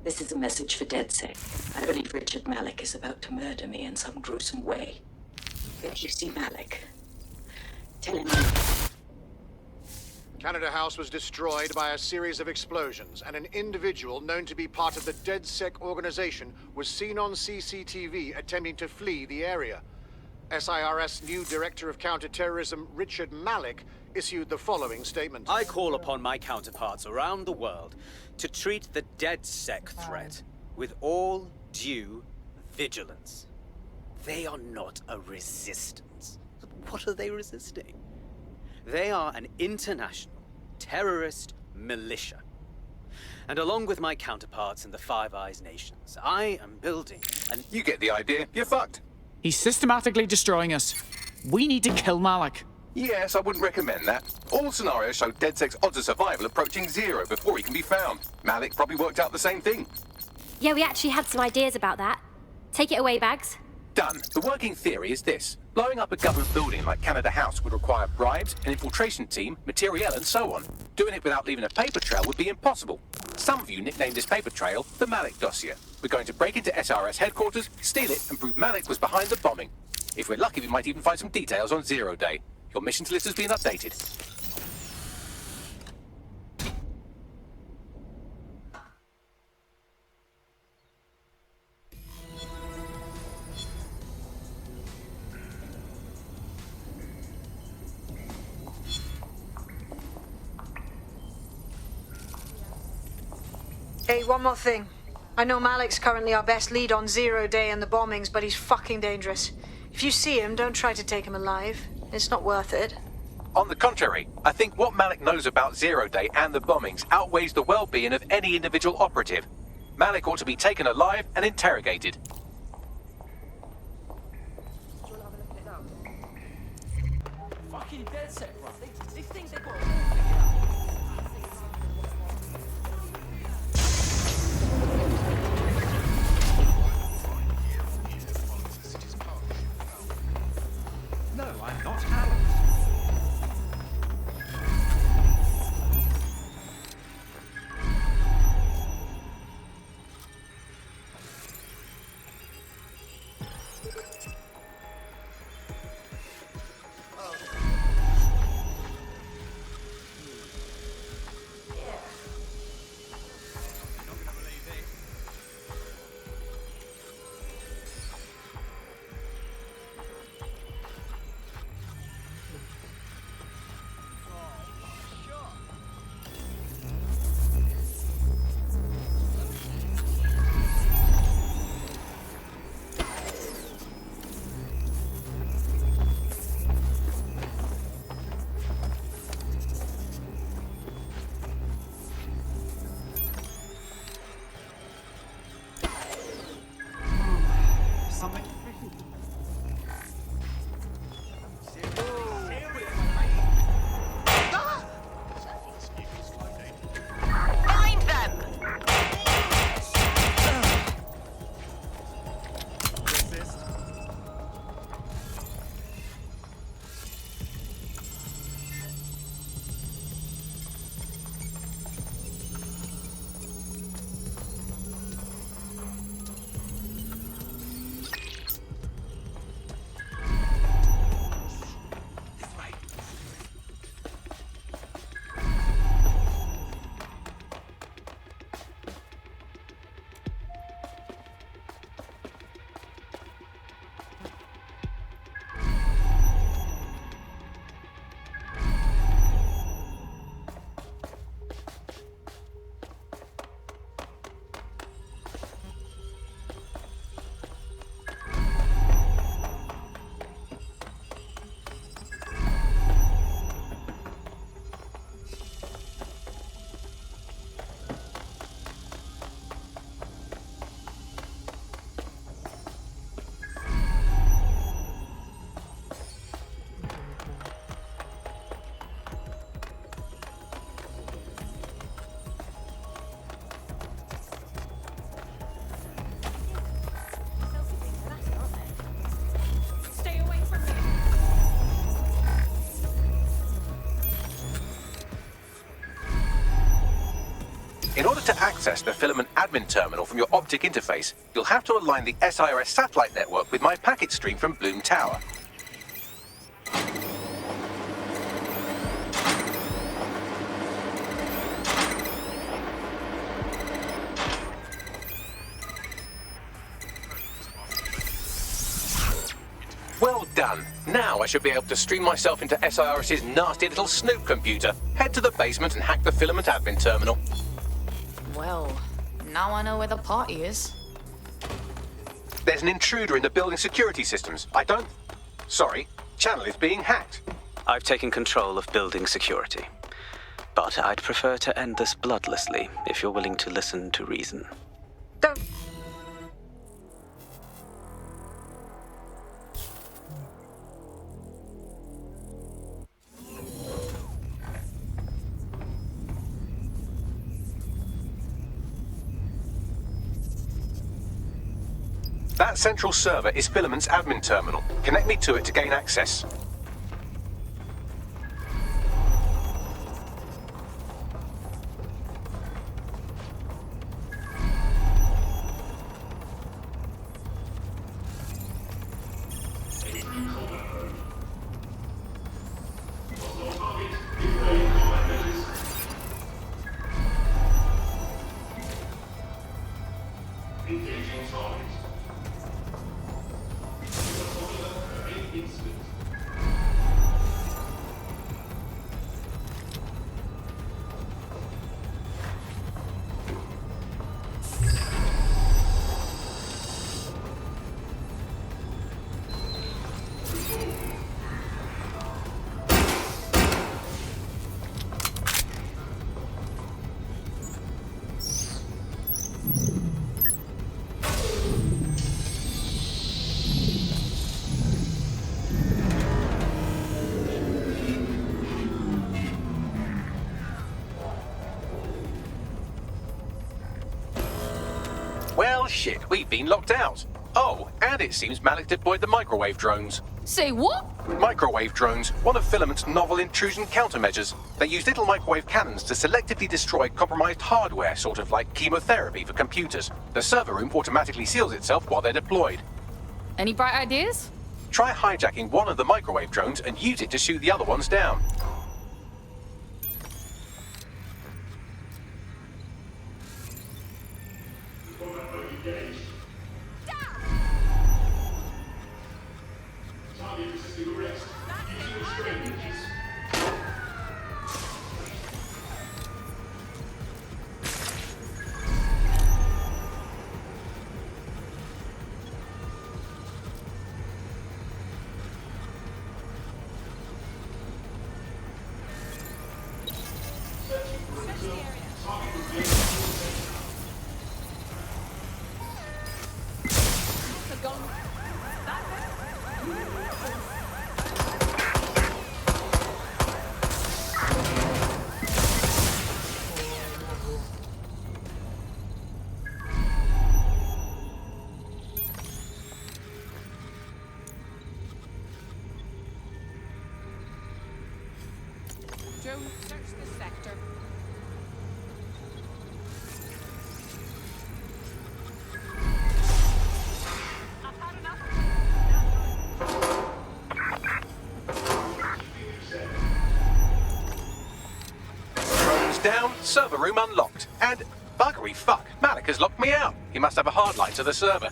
This is a message for DedSec. I believe Richard Malik is about to murder me in some gruesome way. If you see Malik, tell him Canada House was destroyed by a series of explosions, and an individual known to be part of the DedSec organization was seen on CCTV attempting to flee the area. SIRS new Director of Counterterrorism, Richard Malik, issued the following statement. I call upon my counterparts around the world to treat the DedSec threat with all due vigilance. They are not a resistance. What are they resisting? They are an international terrorist militia. And along with my counterparts in the Five Eyes nations, I am building an... You get the idea. You're fucked. He's systematically destroying us. We need to kill Malik. Yes, I wouldn't recommend that. All scenarios show DedSec's odds of survival approaching 0 before he can be found. Malik probably worked out the same thing. Yeah, we actually had some ideas about that. Take it away, Bags. Done. The working theory is this. Blowing up a government building like Canada House would require bribes, an infiltration team, materiel, and so on. Doing it without leaving a paper trail would be impossible. Some of you nicknamed this paper trail the Malik dossier. We're going to break into SRS headquarters, steal it, and prove Malik was behind the bombing. If we're lucky, we might even find some details on Zero Day. Your missions list has been updated. Hey, one more thing. I know Malik's currently our best lead on Zero Day and the bombings, but he's fucking dangerous. If you see him, don't try to take him alive. It's not worth it. On the contrary, I think what Malik knows about Zero Day and the bombings outweighs the well-being of any individual operative. Malik ought to be taken alive and interrogated. Fucking DedSec, bro. They think they got No, I'm not Alan. In order to access the Filament admin terminal from your optic interface, you'll have to align the SIRS satellite network with my packet stream from Bloom Tower. Well done. Now I should be able to stream myself into SIRS's nasty little snoop computer, head to the basement and hack the Filament admin terminal. Well, now I know where the party is. There's an intruder in the building security systems. Sorry, channel is being hacked. I've taken control of building security. But I'd prefer to end this bloodlessly, if you're willing to listen to reason. Don't. That central server is Filament's admin terminal. Connect me to it to gain access. Well, shit, we've been locked out. Oh, and it seems Malik deployed the microwave drones. Say what? Microwave drones, one of Filament's novel intrusion countermeasures. They use little microwave cannons to selectively destroy compromised hardware, sort of like chemotherapy for computers. The server room automatically seals itself while they're deployed. Any bright ideas? Try hijacking one of the microwave drones and use it to shoot the other ones down. Joe, search the sector. Drones down, server room unlocked. And buggery fuck, Malik has locked me out. He must have a hardline to the server.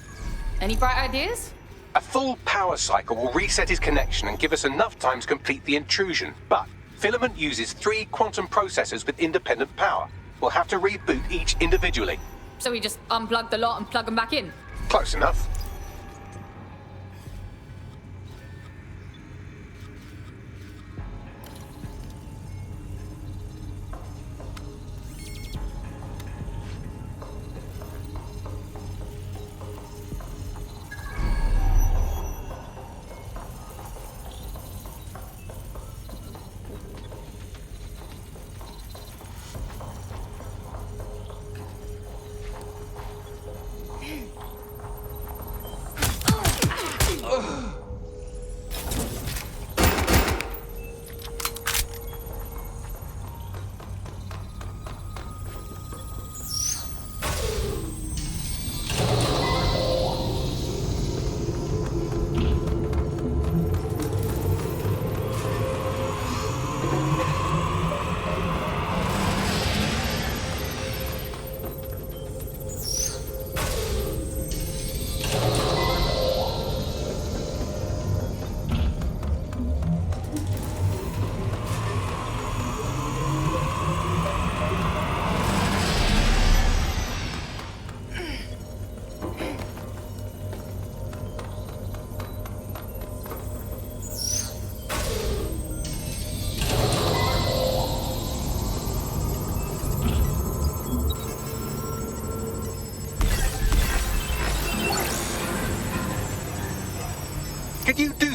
Any bright ideas? A full power cycle will reset his connection and give us enough time to complete the intrusion. But Filament uses 3 quantum processors with independent power. We'll have to reboot each individually. So we just unplug the lot and plug them back in? Close enough.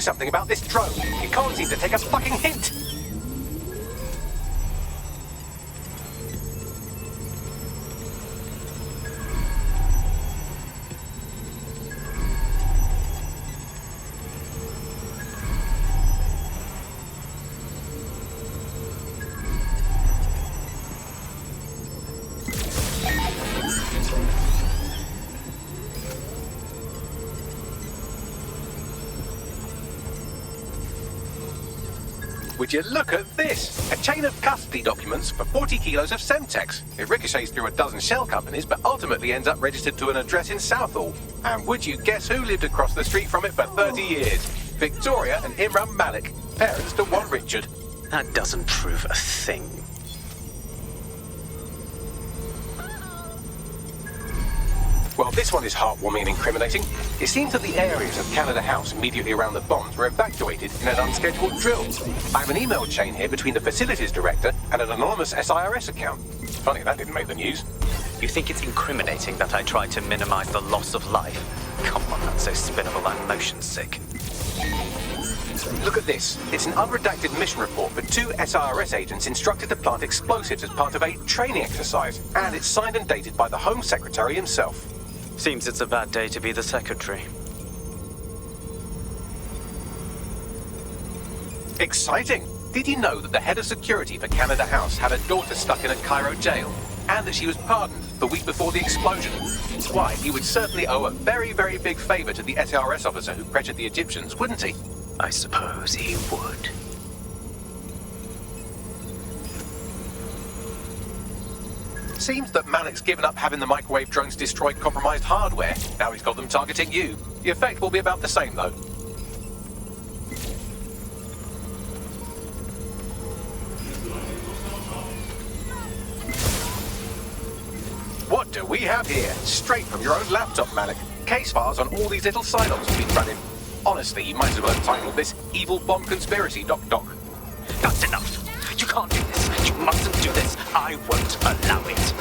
something about this drone. It can't seem to take a fucking hint. Would you look at this? A chain of custody documents for 40 kilos of Semtex. It ricochets through a dozen shell companies, but ultimately ends up registered to an address in Southall. And would you guess who lived across the street from it for 30 years? Victoria and Imran Malik, parents to one Richard. That doesn't prove a thing. Well, this one is heartwarming and incriminating. It seems that the areas of Canada House immediately around the bombs were evacuated in an unscheduled drill. I have an email chain here between the facilities director and an anonymous SIRS account. Funny that didn't make the news. You think it's incriminating that I tried to minimize the loss of life? Come on, that's so spinnable I'm motion sick. Look at this. It's an unredacted mission report for 2 SIRS agents instructed to plant explosives as part of a training exercise. And it's signed and dated by the Home Secretary himself. Seems it's a bad day to be the secretary. Exciting! Did you know that the head of security for Canada House had a daughter stuck in a Cairo jail? And that she was pardoned the week before the explosion? Why, he would certainly owe a very, very big favor to the SIRS officer who pressured the Egyptians, wouldn't he? I suppose he would. Seems that Malik's given up having the microwave drones destroy compromised hardware. Now he's got them targeting you. The effect will be about the same, though. What do we have here? Straight from your own laptop, Malik. Case files on all these little silos you've been running. Honestly, you might as well have titled this Evil Bomb Conspiracy, Doc. That's enough. You can't do this. You mustn't do this. I won't allow it.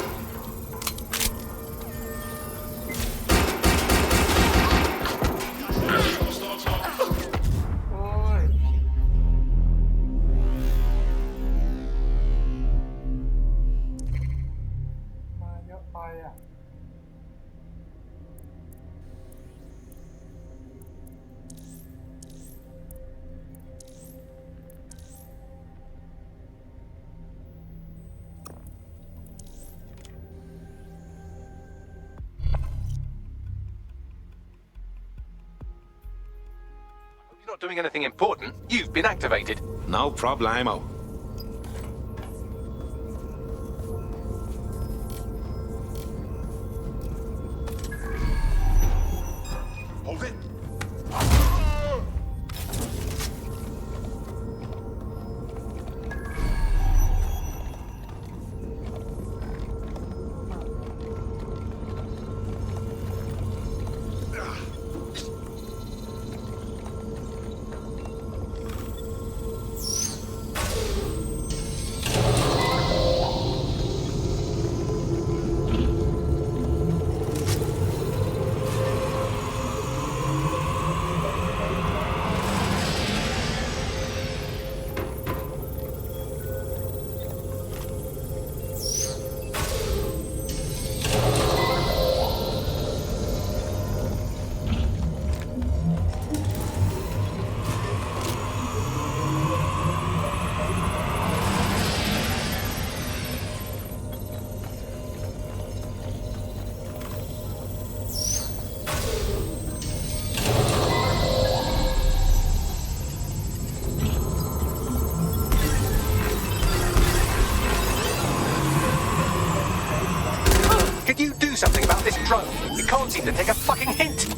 Not doing anything important. You've been activated. No problemo. Hold it. Could you do something about this drone? It can't seem to take a fucking hint.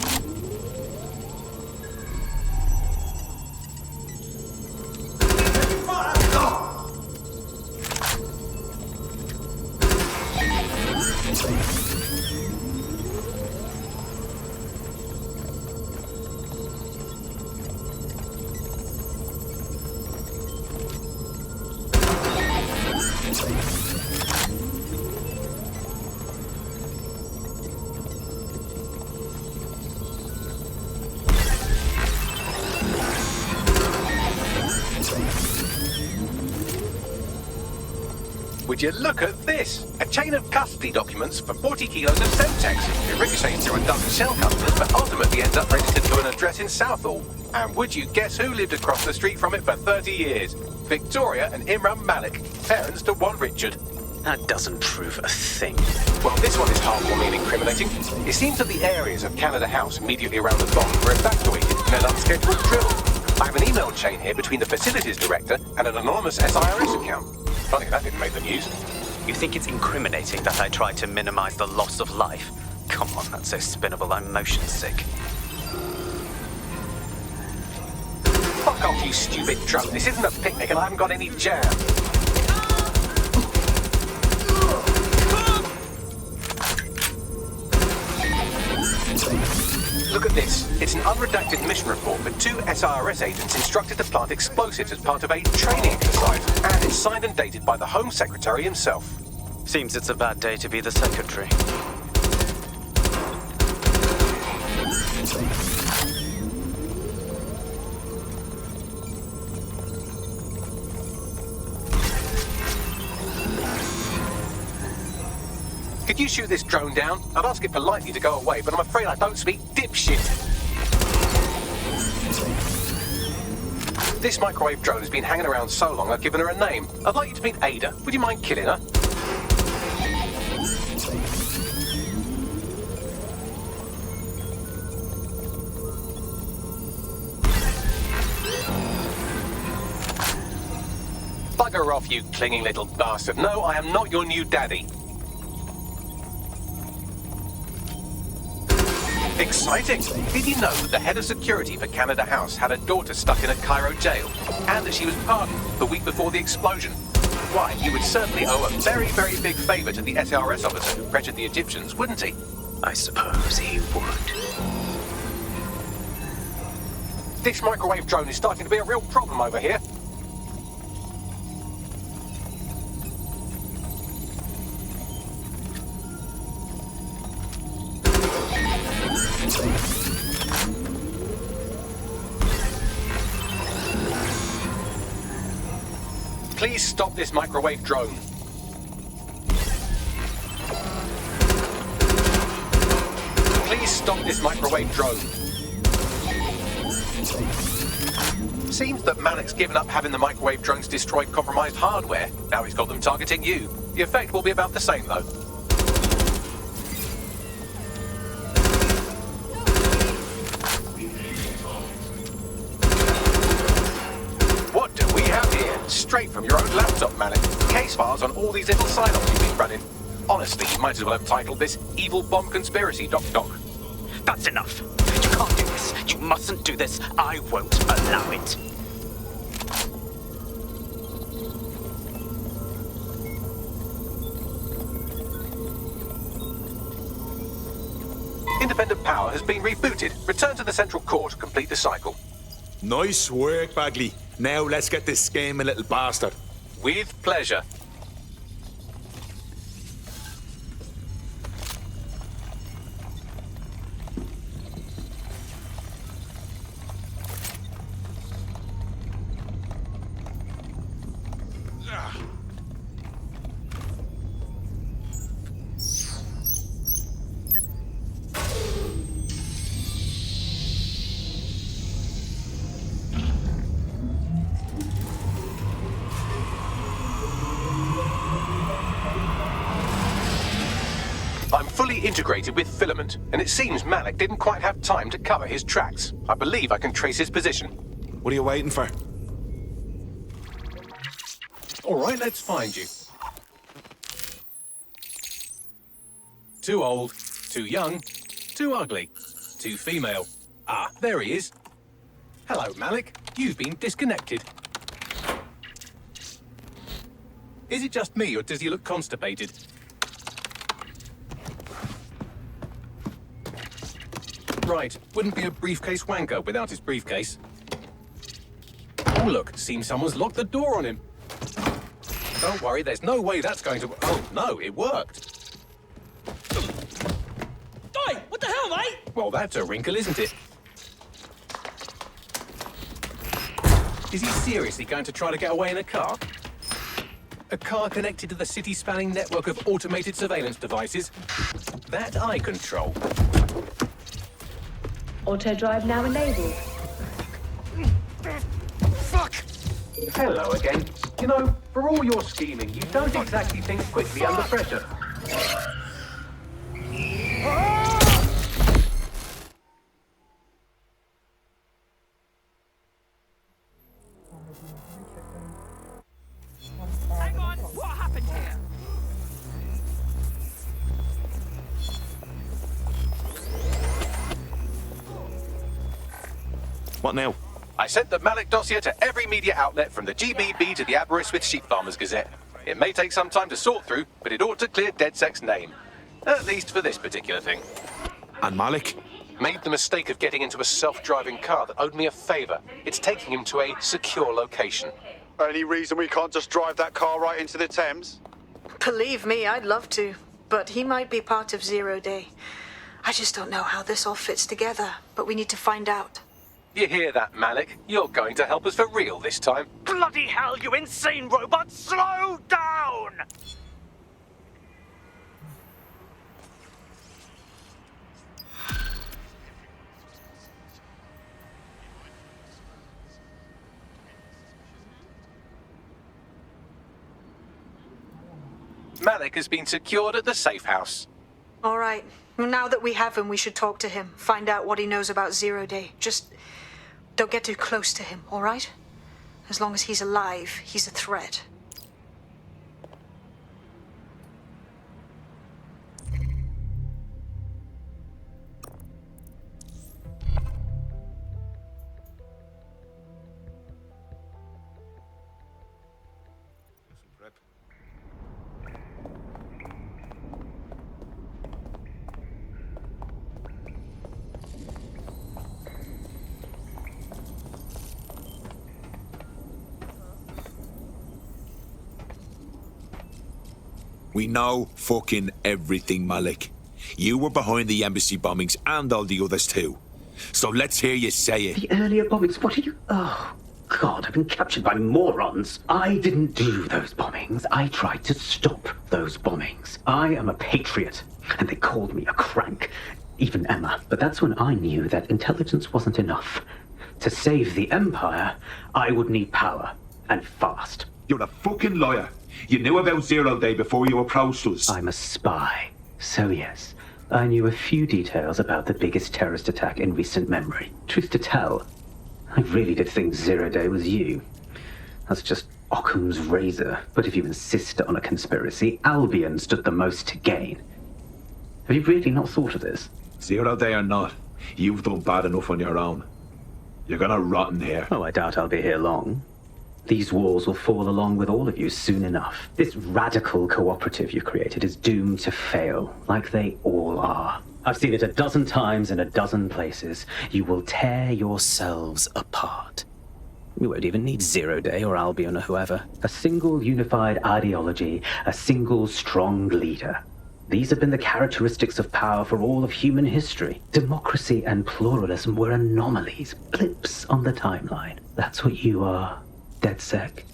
Would you look at this? A chain of custody documents for 40 kilos of Semtex. It ricochets through a dozen shell customers, but ultimately ends up registered to an address in Southall. And would you guess who lived across the street from it for 30 years? Victoria and Imran Malik, parents to one Richard. That doesn't prove a thing. Well, this one is heartwarming and incriminating. It seems that the areas of Canada House immediately around the bomb were evacuated in an unscheduled drill. I have an email chain here between the facilities director and an anonymous SIRS account. Funny that didn't make the news. You think it's incriminating that I tried to minimize the loss of life? Come on, that's so spinnable, I'm motion sick. Fuck off, you stupid drunk. This isn't a picnic and I haven't got any jam. Look at this. It's an unredacted mission report for 2 SIRS agents instructed to plant explosives as part of a training exercise. And it's signed and dated by the Home Secretary himself. Seems it's a bad day to be the secretary. Could you shoot this drone down? I'd ask it politely to go away, but I'm afraid I don't speak dipshit. This microwave drone has been hanging around so long I've given her a name. I'd like you to meet Ada. Would you mind killing her? Bugger off, you clinging little bastard. No, I am not your new daddy. Exciting! Did you know that the head of security for Canada House had a daughter stuck in a Cairo jail, and that she was pardoned the week before the explosion? Why, you would certainly owe a very, very big favor to the SRS officer who pressured the Egyptians, wouldn't he? I suppose he would. This microwave drone is starting to be a real problem over here. Please stop this microwave drone. Please stop this microwave drone. Seems that Malik's given up having the microwave drones destroy compromised hardware. Now he's got them targeting you. The effect will be about the same, though. What do we have here? Straight from your own laptop, Malik. Case files on all these little sign-offs you've been running. Honestly, you might as well have titled this Evil Bomb Conspiracy, Doc. That's enough. You can't do this. You mustn't do this. I won't allow it. Independent power has been rebooted. Return to the central core to complete the cycle. Nice work, Bagley. Now let's get this scheming little bastard. With pleasure. I'm fully integrated with Filament, and it seems Malik didn't quite have time to cover his tracks. I believe I can trace his position. What are you waiting for? All right, let's find you. Too old, too young, too ugly, too female. Ah, there he is. Hello, Malik. You've been disconnected. Is it just me, or does he look constipated? Right, wouldn't be a briefcase wanker without his briefcase. Oh, look, seems someone's locked the door on him. Don't worry, there's no way that's going to... Oh, no, it worked. Oi, what the hell, mate? Well, that's a wrinkle, isn't it? Is he seriously going to try to get away in a car? A car connected to the city-spanning network of automated surveillance devices. That I control. Auto drive now enabled. Fuck! Hello again. You know, for all your scheming, you don't exactly think quickly under pressure. Hang on! What happened here? What now? I sent the Malik dossier to every media outlet from the GBB to the Aberystwyth Sheep Farmers Gazette. It may take some time to sort through, but it ought to clear DedSec's name. At least for this particular thing. And Malik? Made the mistake of getting into a self-driving car that owed me a favor. It's taking him to a secure location. Any reason we can't just drive that car right into the Thames? Believe me, I'd love to. But he might be part of Zero Day. I just don't know how this all fits together, but we need to find out. You hear that, Malik? You're going to help us for real this time. Bloody hell, you insane robot! Slow down! Malik has been secured at the safe house. All right. Now that we have him, we should talk to him. Find out what he knows about Zero Day. Just don't get too close to him, all right? As long as he's alive, he's a threat. We know fucking everything, Malik. You were behind the embassy bombings and all the others too. So let's hear you say it. The earlier bombings? What are you... Oh, God, I've been captured by morons. I didn't do those bombings. I tried to stop those bombings. I am a patriot, and they called me a crank. Even Emma. But that's when I knew that intelligence wasn't enough. To save the Empire, I would need power, and fast. You're a fucking liar. You knew about Zero Day before you approached us. I'm a spy. So yes, I knew a few details about the biggest terrorist attack in recent memory. Truth to tell, I really did think Zero Day was you. That's just Occam's razor. But if you insist on a conspiracy, Albion stood the most to gain. Have you really not thought of this? Zero Day or not, you've done bad enough on your own. You're gonna rot in here. Oh, I doubt I'll be here long. These walls will fall along with all of you soon enough. This radical cooperative you created is doomed to fail, like they all are. I've seen it a dozen times in a dozen places. You will tear yourselves apart. You won't even need Zero Day or Albion or whoever. A single unified ideology, a single strong leader. These have been the characteristics of power for all of human history. Democracy and pluralism were anomalies, blips on the timeline. That's what you are. DedSec,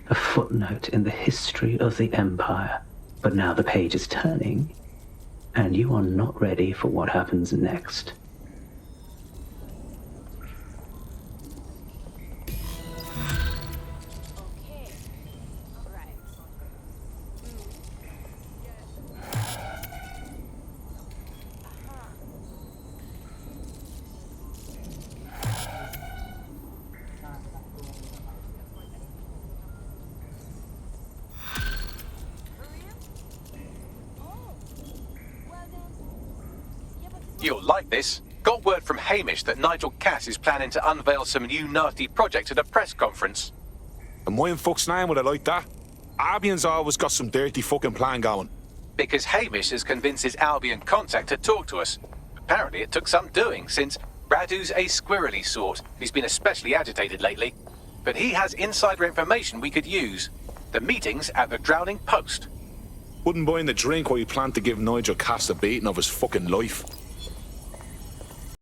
a footnote in the history of the Empire. But now the page is turning, and you are not ready for what happens next. You'll like this. Got word from Hamish that Nigel Cass is planning to unveil some new nasty project at a press conference. And why in fuck's name would I like that? Albion's always got some dirty fucking plan going. Because Hamish has convinced his Albion contact to talk to us. Apparently it took some doing, since Radu's a squirrely sort. He's been especially agitated lately. But he has insider information we could use. The meeting's at the Drowning Post. Wouldn't buy in the drink while you planned to give Nigel Cass the beating of his fucking life.